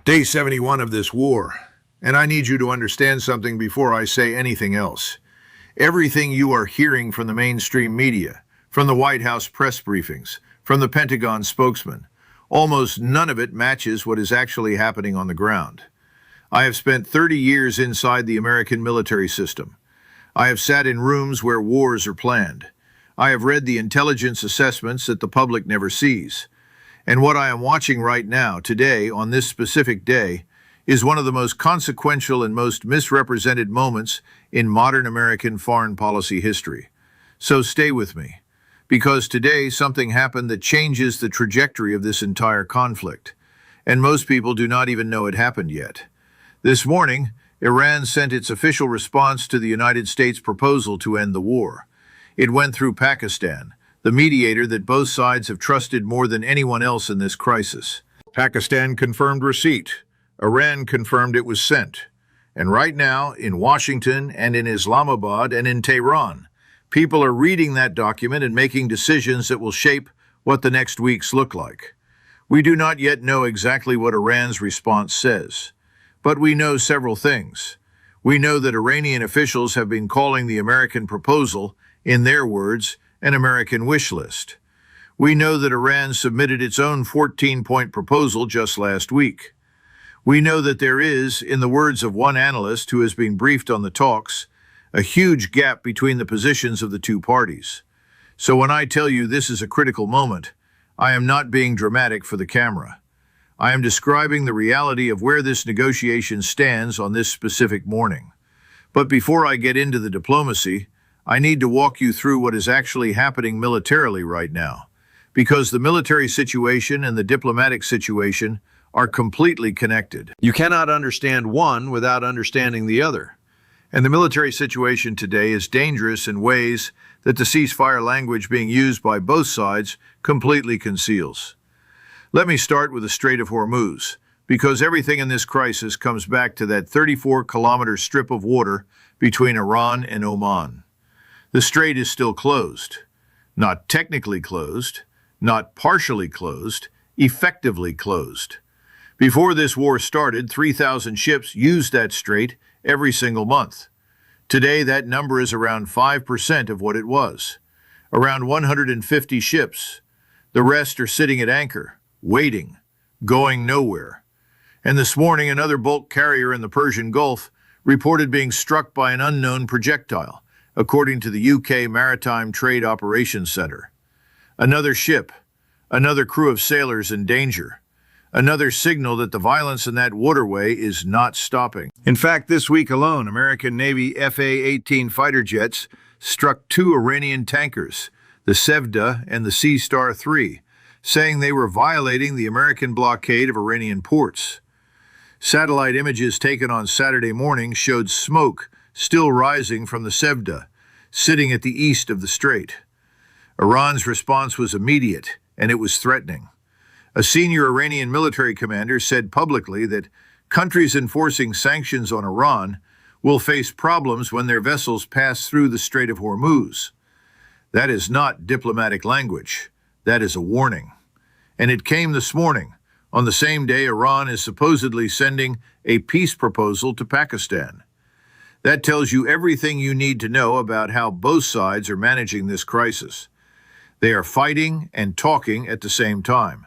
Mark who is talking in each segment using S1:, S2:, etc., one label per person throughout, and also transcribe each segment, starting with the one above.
S1: Day 71 of this war, and I need you to understand something before I say anything else. Everything you are hearing from the mainstream media, from the White House press briefings, from the Pentagon spokesman, almost none of it matches what is actually happening on the ground. I have spent 30 years inside the American military system. I have sat in rooms where wars are planned. I have read the intelligence assessments that the public never sees. And what I am watching right now, today, on this specific day, is one of the most consequential and most misrepresented moments in modern American foreign policy history. So stay with me, because today something happened that changes the trajectory of this entire conflict. And most people do not even know it happened yet. This morning, Iran sent its official response to the United States' proposal to end the war. It went through Pakistan, the mediator that both sides have trusted more than anyone else in this crisis. Pakistan confirmed receipt. Iran confirmed it was sent. And right now, in Washington and in Islamabad and in Tehran, people are reading that document and making decisions that will shape what the next weeks look like. We do not yet know exactly what Iran's response says, but we know several things. We know that Iranian officials have been calling the American proposal, in their words, an American wish list. We know that Iran submitted its own 14-point proposal just last week. We know that there is, in the words of one analyst who has been briefed on the talks, a huge gap between the positions of the two parties. So when I tell you this is a critical moment, I am not being dramatic for the camera. I am describing the reality of where this negotiation stands on this specific morning. But before I get into the diplomacy, I need to walk you through what is actually happening militarily right now, because the military situation and the diplomatic situation are completely connected. You cannot understand one without understanding the other. And the military situation today is dangerous in ways that the ceasefire language being used by both sides completely conceals. Let me start with the Strait of Hormuz, because everything in this crisis comes back to that 34-kilometer strip of water between Iran and Oman. The strait is still closed. Not technically closed, not partially closed, effectively closed. Before this war started, 3,000 ships used that strait every single month. Today, that number is around 5% of what it was. Around 150 ships. The rest are sitting at anchor, waiting, going nowhere. And this morning, another bulk carrier in the Persian Gulf reported being struck by an unknown projectile, according to the UK Maritime Trade Operations Centre. Another ship, another crew of sailors in danger, another signal that the violence in that waterway is not stopping. In fact, this week alone, American Navy FA-18 fighter jets struck two Iranian tankers, the Sevda and the Sea Star 3, saying they were violating the American blockade of Iranian ports. Satellite images taken on Saturday morning showed smoke still rising from the Sevda, sitting at the east of the strait. Iran's response was immediate, and it was threatening. A senior Iranian military commander said publicly that countries enforcing sanctions on Iran will face problems when their vessels pass through the Strait of Hormuz. That is not diplomatic language. That is a warning. And it came this morning, on the same day Iran is supposedly sending a peace proposal to Pakistan. That tells you everything you need to know about how both sides are managing this crisis. They are fighting and talking at the same time,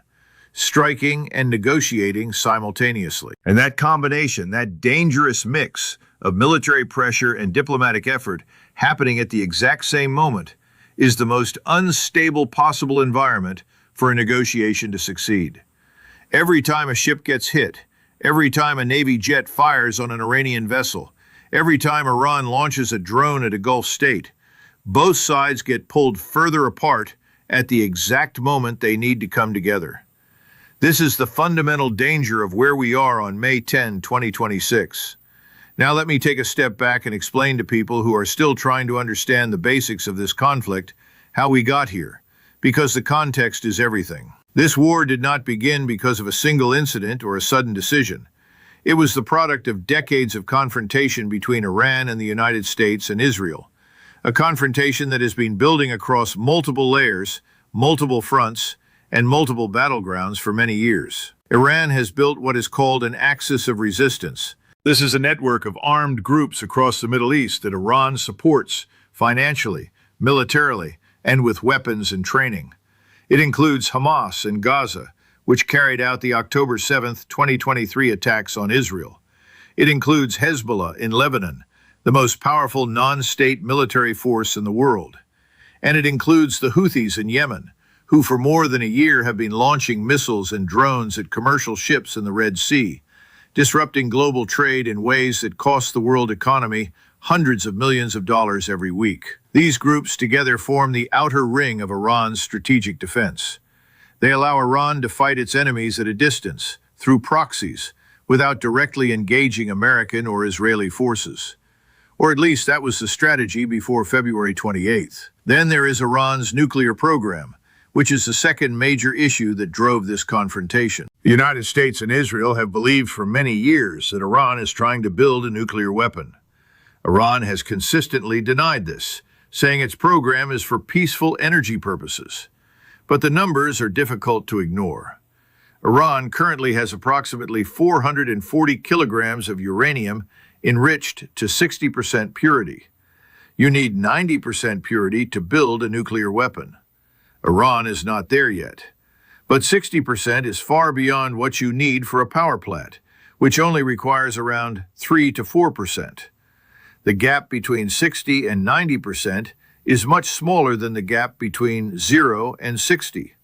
S1: striking and negotiating simultaneously. And that combination, that dangerous mix of military pressure and diplomatic effort happening at the exact same moment, is the most unstable possible environment for a negotiation to succeed. Every time a ship gets hit, every time a Navy jet fires on an Iranian vessel, every time Iran launches a drone at a Gulf state, both sides get pulled further apart at the exact moment they need to come together. This is the fundamental danger of where we are on May 10, 2026. Now let me take a step back and explain to people who are still trying to understand the basics of this conflict how we got here, because the context is everything. This war did not begin because of a single incident or a sudden decision. It was the product of decades of confrontation between Iran and the United States and Israel, a confrontation that has been building across multiple layers, multiple fronts, and multiple battlegrounds for many years. Iran has built what is called an axis of resistance. This is a network of armed groups across the Middle East that Iran supports financially, militarily, and with weapons and training. It includes Hamas in Gaza, which carried out the October 7, 2023 attacks on Israel. It includes Hezbollah in Lebanon, the most powerful non-state military force in the world. And it includes the Houthis in Yemen, who for more than a year have been launching missiles and drones at commercial ships in the Red Sea, disrupting global trade in ways that cost the world economy hundreds of millions of dollars every week. These groups together form the outer ring of Iran's strategic defense. They allow Iran to fight its enemies at a distance, through proxies, without directly engaging American or Israeli forces. Or at least that was the strategy before February 28th. Then there is Iran's nuclear program, which is the second major issue that drove this confrontation. The United States and Israel have believed for many years that Iran is trying to build a nuclear weapon. Iran has consistently denied this, saying its program is for peaceful energy purposes. But the numbers are difficult to ignore. Iran currently has approximately 440 kilograms of uranium enriched to 60% purity. You need 90% purity to build a nuclear weapon. Iran is not there yet. But 60% is far beyond what you need for a power plant, which only requires around 3 to 4%. The gap between 60 and 90% is much smaller than the gap between 0 and 60.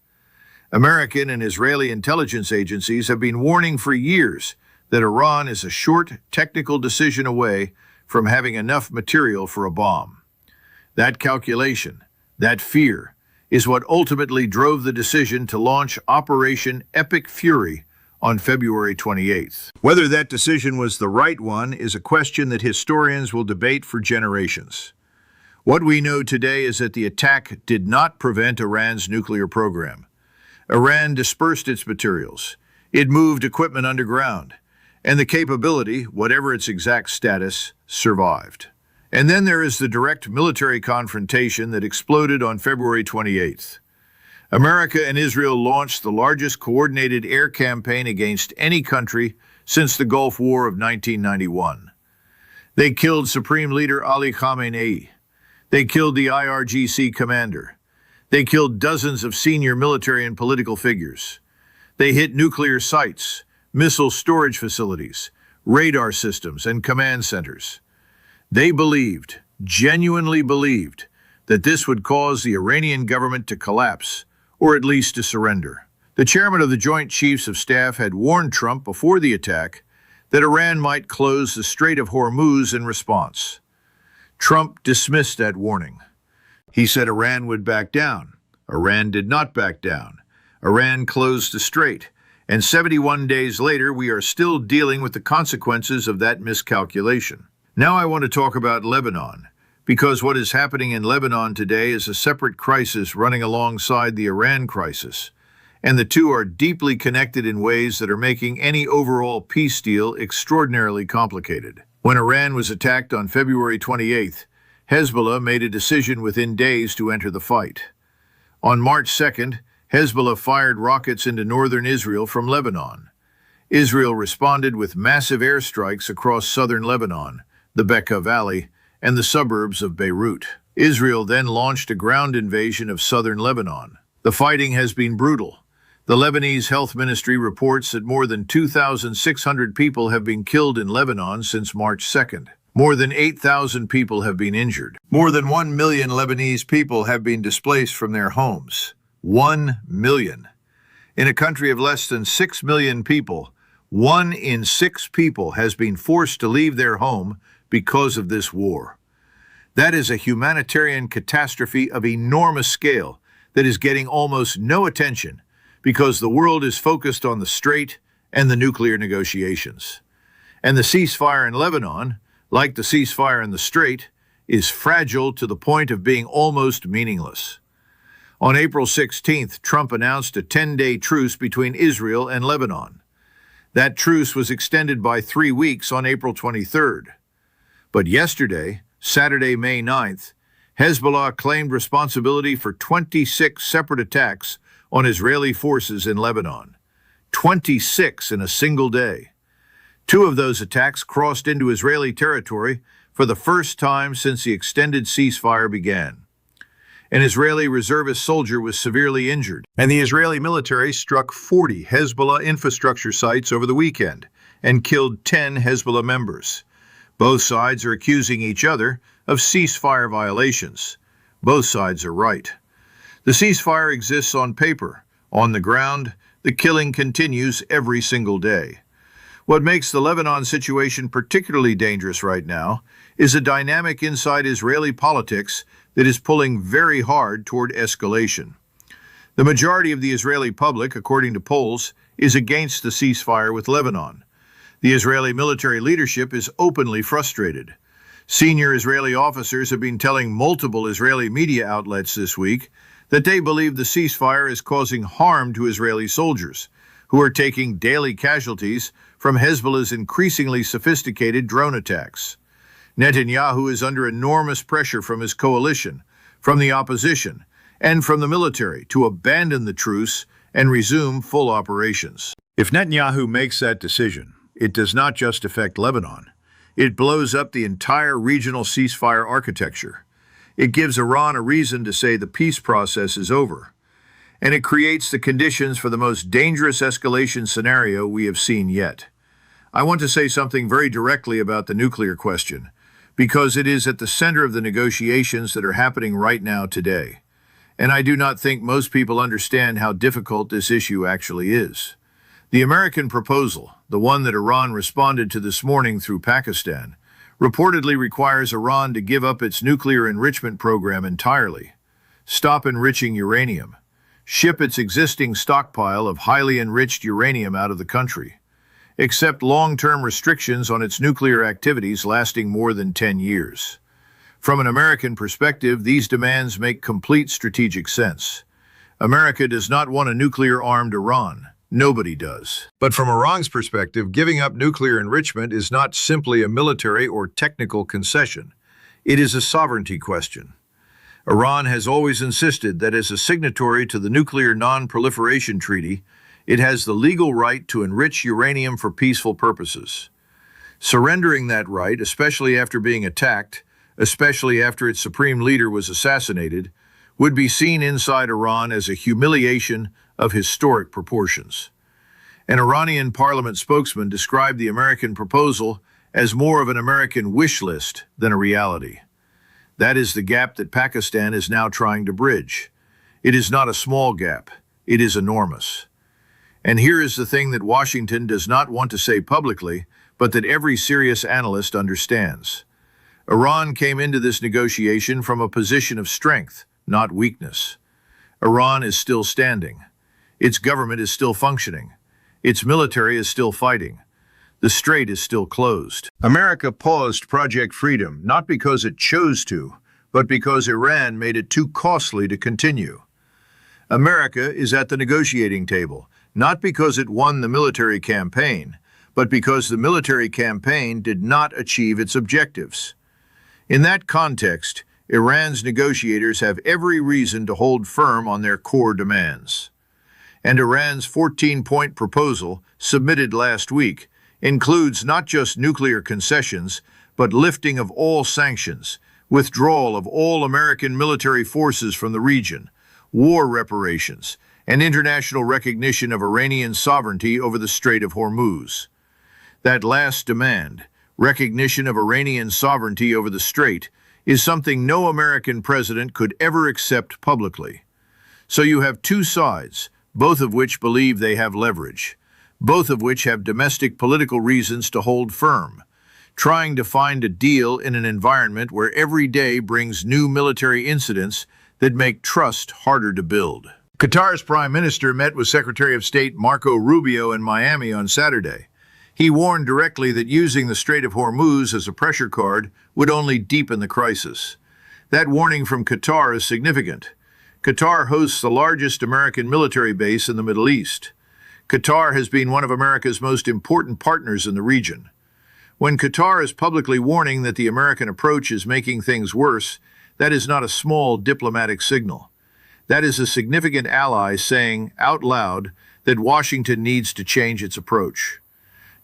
S1: American and Israeli intelligence agencies have been warning for years that Iran is a short technical decision away from having enough material for a bomb. That calculation, that fear, is what ultimately drove the decision to launch Operation Epic Fury on February 28th. Whether that decision was the right one is a question that historians will debate for generations. What we know today is that the attack did not prevent Iran's nuclear program. Iran dispersed its materials. It moved equipment underground. And the capability, whatever its exact status, survived. And then there is the direct military confrontation that exploded on February 28th. America and Israel launched the largest coordinated air campaign against any country since the Gulf War of 1991. They killed Supreme Leader Ali Khamenei. They killed the IRGC commander. They killed dozens of senior military and political figures. They hit nuclear sites, missile storage facilities, radar systems, and command centers. They believed, genuinely believed, that this would cause the Iranian government to collapse, or at least to surrender. The chairman of the Joint Chiefs of Staff had warned Trump before the attack that Iran might close the Strait of Hormuz in response. Trump dismissed that warning. He said Iran would back down. Iran did not back down. Iran closed the strait. And 71 days later, we are still dealing with the consequences of that miscalculation. Now I want to talk about Lebanon, because what is happening in Lebanon today is a separate crisis running alongside the Iran crisis, and the two are deeply connected in ways that are making any overall peace deal extraordinarily complicated. When Iran was attacked on February 28th, Hezbollah made a decision within days to enter the fight. On March 2nd, Hezbollah fired rockets into northern Israel from Lebanon. Israel responded with massive airstrikes across southern Lebanon, the Bekaa Valley, and the suburbs of Beirut. Israel then launched a ground invasion of southern Lebanon. The fighting has been brutal. The Lebanese Health Ministry reports that more than 2,600 people have been killed in Lebanon since March 2nd. More than 8,000 people have been injured. More than 1 million Lebanese people have been displaced from their homes. 1 million. In a country of less than 6 million people, 1 in 6 people has been forced to leave their home because of this war. That is a humanitarian catastrophe of enormous scale that is getting almost no attention because the world is focused on the strait and the nuclear negotiations. And the ceasefire in Lebanon, like the ceasefire in the strait, is fragile to the point of being almost meaningless. On April 16th, Trump announced a 10-day truce between Israel and Lebanon. That truce was extended by 3 weeks on April 23rd. But yesterday, Saturday, May 9th, Hezbollah claimed responsibility for 26 separate attacks on Israeli forces in Lebanon. 26 in a single day. 2 of those attacks crossed into Israeli territory for the first time since the extended ceasefire began. An Israeli reservist soldier was severely injured, and the Israeli military struck 40 Hezbollah infrastructure sites over the weekend and killed 10 Hezbollah members. Both sides are accusing each other of ceasefire violations. Both sides are right. The ceasefire exists on paper. On the ground, the killing continues every single day. What makes the Lebanon situation particularly dangerous right now is a dynamic inside Israeli politics that is pulling very hard toward escalation. The majority of the Israeli public, according to polls, is against the ceasefire with Lebanon. The Israeli military leadership is openly frustrated. Senior Israeli officers have been telling multiple Israeli media outlets this week that they believe the ceasefire is causing harm to Israeli soldiers, who are taking daily casualties from Hezbollah's increasingly sophisticated drone attacks. Netanyahu is under enormous pressure from his coalition, from the opposition, and from the military to abandon the truce and resume full operations. If Netanyahu makes that decision, it does not just affect Lebanon. It blows up the entire regional ceasefire architecture. It gives Iran a reason to say the peace process is over. And it creates the conditions for the most dangerous escalation scenario we have seen yet. I want to say something very directly about the nuclear question, because it is at the center of the negotiations that are happening right now today. And I do not think most people understand how difficult this issue actually is. The American proposal, the one that Iran responded to this morning through Pakistan, reportedly requires Iran to give up its nuclear enrichment program entirely, stop enriching uranium, ship its existing stockpile of highly enriched uranium out of the country, accept long-term restrictions on its nuclear activities lasting more than 10 years. From an American perspective, these demands make complete strategic sense. America does not want a nuclear-armed Iran. Nobody does. But from Iran's perspective, giving up nuclear enrichment is not simply a military or technical concession. It is a sovereignty question. Iran has always insisted that as a signatory to the Nuclear Non-Proliferation Treaty, it has the legal right to enrich uranium for peaceful purposes. Surrendering that right, especially after being attacked, especially after its supreme leader was assassinated, would be seen inside Iran as a humiliation of historic proportions. An Iranian parliament spokesman described the American proposal as more of an American wish list than a reality. That is the gap that Pakistan is now trying to bridge. It is not a small gap. It is enormous. And here is the thing that Washington does not want to say publicly, but that every serious analyst understands. Iran came into this negotiation from a position of strength, not weakness. Iran is still standing. Its government is still functioning. Its military is still fighting. The strait is still closed. America paused Project Freedom not because it chose to, but because Iran made it too costly to continue. America is at the negotiating table, not because it won the military campaign, but because the military campaign did not achieve its objectives. In that context, Iran's negotiators have every reason to hold firm on their core demands. And Iran's 14-point proposal, submitted last week, includes not just nuclear concessions, but lifting of all sanctions, withdrawal of all American military forces from the region, war reparations, and international recognition of Iranian sovereignty over the Strait of Hormuz. That last demand, recognition of Iranian sovereignty over the strait, is something no American president could ever accept publicly. So you have two sides, both of which believe they have leverage, both of which have domestic political reasons to hold firm, trying to find a deal in an environment where every day brings new military incidents that make trust harder to build. Qatar's Prime Minister met with Secretary of State Marco Rubio in Miami on Saturday. He warned directly that using the Strait of Hormuz as a pressure card would only deepen the crisis. That warning from Qatar is significant. Qatar hosts the largest American military base in the Middle East. Qatar has been one of America's most important partners in the region. When Qatar is publicly warning that the American approach is making things worse, that is not a small diplomatic signal. That is a significant ally saying, out loud, that Washington needs to change its approach.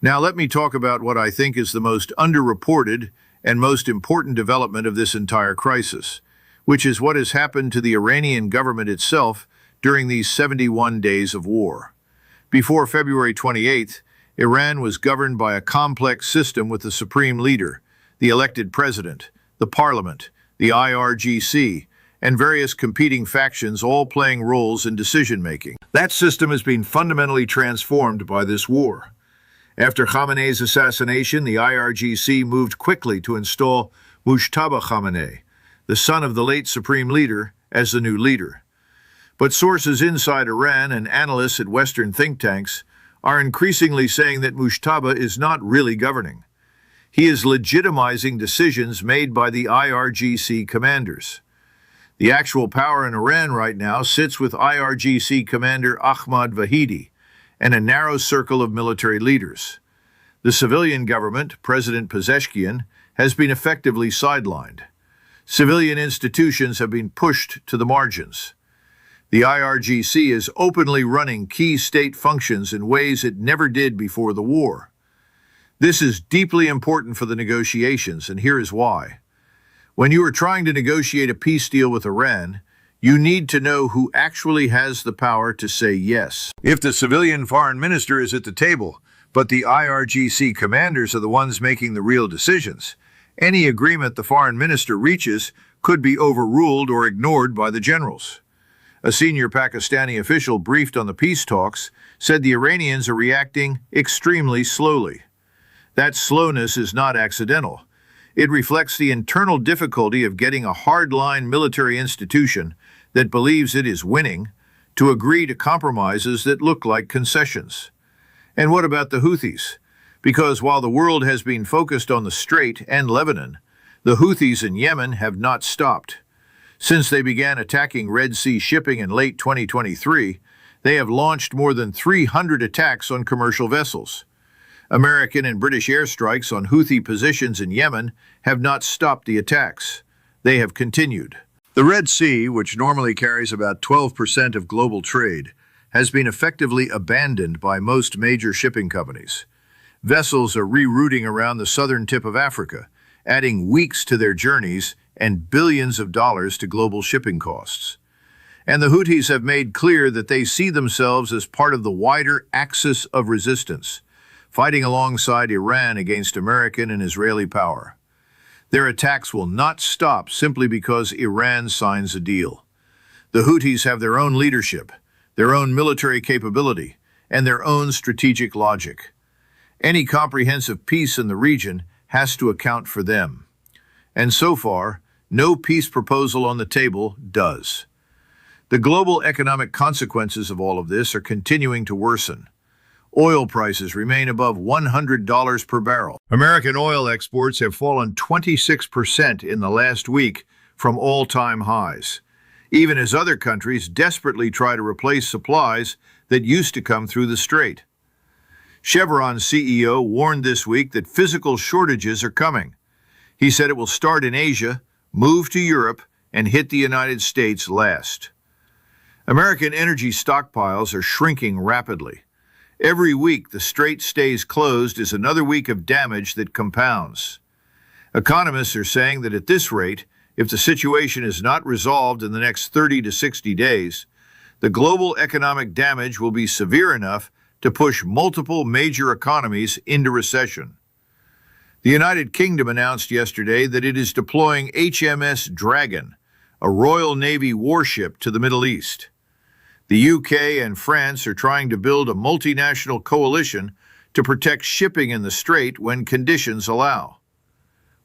S1: Now let me talk about what I think is the most underreported and most important development of this entire crisis, which is what has happened to the Iranian government itself during these 71 days of war. Before February 28th, Iran was governed by a complex system with the supreme leader, the elected president, the parliament, the IRGC, and various competing factions all playing roles in decision-making. That system has been fundamentally transformed by this war. After Khamenei's assassination, the IRGC moved quickly to install Mujtaba Khamenei, the son of the late supreme leader, as the new leader. But sources inside Iran and analysts at Western think tanks are increasingly saying that Mujtaba is not really governing. He is legitimizing decisions made by the IRGC commanders. The actual power in Iran right now sits with IRGC commander Ahmad Vahidi and a narrow circle of military leaders. The civilian government, President Pezeshkian, has been effectively sidelined. Civilian institutions have been pushed to the margins. The IRGC is openly running key state functions in ways it never did before the war. This is deeply important for the negotiations, and here is why. When you are trying to negotiate a peace deal with Iran, you need to know who actually has the power to say yes. If the civilian foreign minister is at the table, but the IRGC commanders are the ones making the real decisions, any agreement the foreign minister reaches could be overruled or ignored by the generals. A senior Pakistani official briefed on the peace talks said the Iranians are reacting extremely slowly. That slowness is not accidental. It reflects the internal difficulty of getting a hardline military institution that believes it is winning to agree to compromises that look like concessions. And what about the Houthis? Because while the world has been focused on the Strait and Lebanon, the Houthis in Yemen have not stopped. Since they began attacking Red Sea shipping in late 2023, they have launched more than 300 attacks on commercial vessels. American and British airstrikes on Houthi positions in Yemen have not stopped the attacks. They have continued. The Red Sea, which normally carries about 12% of global trade, has been effectively abandoned by most major shipping companies. Vessels are rerouting around the southern tip of Africa, adding weeks to their journeys and billions of dollars to global shipping costs. And the Houthis have made clear that they see themselves as part of the wider axis of resistance, fighting alongside Iran against American and Israeli power. Their attacks will not stop simply because Iran signs a deal. The Houthis have their own leadership, their own military capability, and their own strategic logic. Any comprehensive peace in the region has to account for them. And so far, no peace proposal on the table does. The global economic consequences of all of this are continuing to worsen. Oil prices remain above $100 per barrel. American oil exports have fallen 26% in the last week from all-time highs, even as other countries desperately try to replace supplies that used to come through the strait. Chevron's CEO warned this week that physical shortages are coming. He said it will start in Asia, move to Europe, and hit the United States last. American energy stockpiles are shrinking rapidly. Every week the strait stays closed is another week of damage that compounds. Economists are saying that at this rate, if the situation is not resolved in the next 30 to 60 days, the global economic damage will be severe enough to push multiple major economies into recession. The United Kingdom announced yesterday that it is deploying HMS Dragon, a Royal Navy warship, to the Middle East. The UK and France are trying to build a multinational coalition to protect shipping in the strait when conditions allow.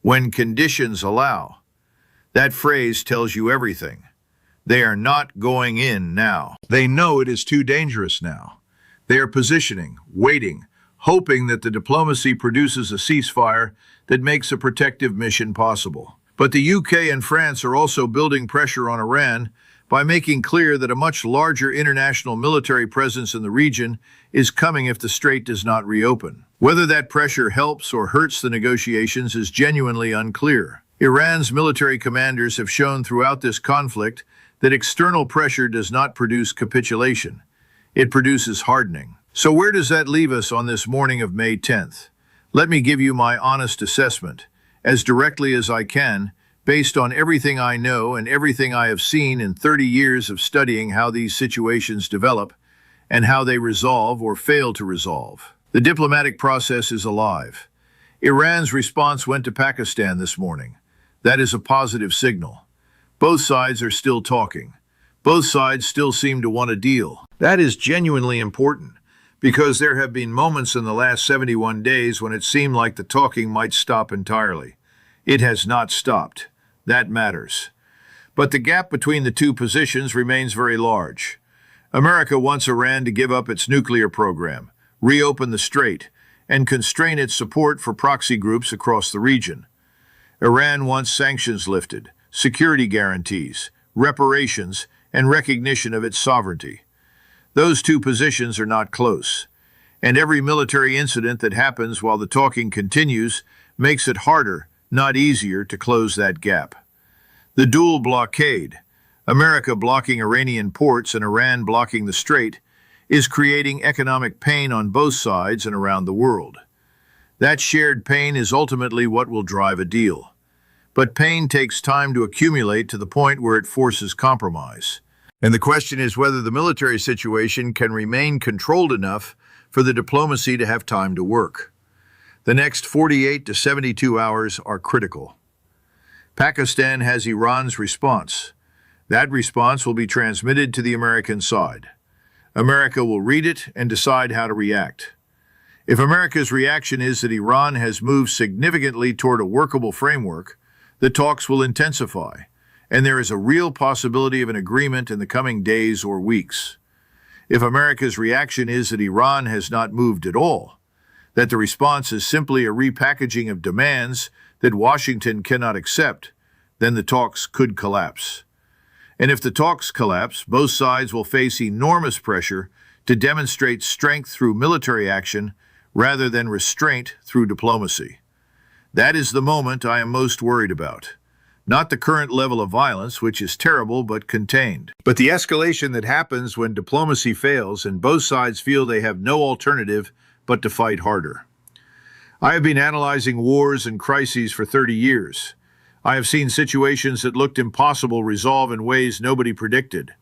S1: When conditions allow. That phrase tells you everything. They are not going in now. They know it is too dangerous now. They are positioning, waiting, hoping that the diplomacy produces a ceasefire that makes a protective mission possible. But the UK and France are also building pressure on Iran by making clear that a much larger international military presence in the region is coming if the strait does not reopen. Whether that pressure helps or hurts the negotiations is genuinely unclear. Iran's military commanders have shown throughout this conflict that external pressure does not produce capitulation. It produces hardening. So where does that leave us on this morning of May 10th? Let me give you my honest assessment, as directly as I can, based on everything I know and everything I have seen in 30 years of studying how these situations develop and how they resolve or fail to resolve. The diplomatic process is alive. Iran's response went to Pakistan this morning. That is a positive signal. Both sides are still talking. Both sides still seem to want a deal. That is genuinely important, because there have been moments in the last 71 days when it seemed like the talking might stop entirely. It has not stopped. That matters. But the gap between the two positions remains very large. America wants Iran to give up its nuclear program, reopen the strait, and constrain its support for proxy groups across the region. Iran wants sanctions lifted, security guarantees, reparations, and recognition of its sovereignty. Those two positions are not close, and every military incident that happens while the talking continues makes it harder, not easier, to close that gap. The dual blockade, America blocking Iranian ports and Iran blocking the strait, is creating economic pain on both sides and around the world. That shared pain is ultimately what will drive a deal. But pain takes time to accumulate to the point where it forces compromise. And the question is whether the military situation can remain controlled enough for the diplomacy to have time to work. The next 48 to 72 hours are critical. Pakistan has Iran's response. That response will be transmitted to the American side. America will read it and decide how to react. If America's reaction is that Iran has moved significantly toward a workable framework, the talks will intensify, and there is a real possibility of an agreement in the coming days or weeks. If America's reaction is that Iran has not moved at all, that the response is simply a repackaging of demands that Washington cannot accept, then the talks could collapse. And if the talks collapse, both sides will face enormous pressure to demonstrate strength through military action rather than restraint through diplomacy. That is the moment I am most worried about. Not the current level of violence, which is terrible but contained, but the escalation that happens when diplomacy fails and both sides feel they have no alternative but to fight harder. I have been analyzing wars and crises for 30 years. I have seen situations that looked impossible resolve in ways nobody predicted.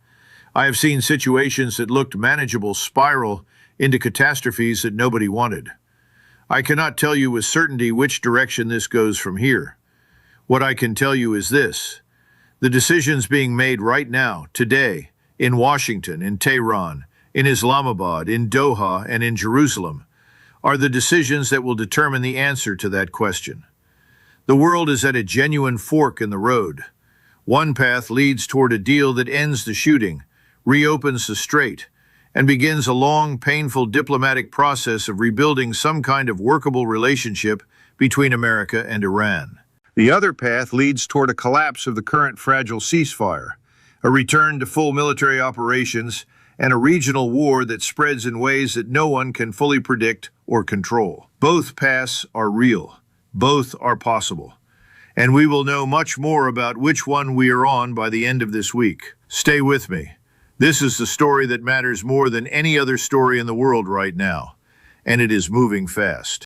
S1: I have seen situations that looked manageable spiral into catastrophes that nobody wanted. I cannot tell you with certainty which direction this goes from here. What I can tell you is this: the decisions being made right now, today, in Washington, in Tehran, in Islamabad, in Doha, and in Jerusalem, are the decisions that will determine the answer to that question. The world is at a genuine fork in the road. One path leads toward a deal that ends the shooting, reopens the strait, and begins a long, painful diplomatic process of rebuilding some kind of workable relationship between America and Iran. The other path leads toward a collapse of the current fragile ceasefire, a return to full military operations, and a regional war that spreads in ways that no one can fully predict or control. Both paths are real. Both are possible. And we will know much more about which one we are on by the end of this week. Stay with me. This is the story that matters more than any other story in the world right now, and it is moving fast.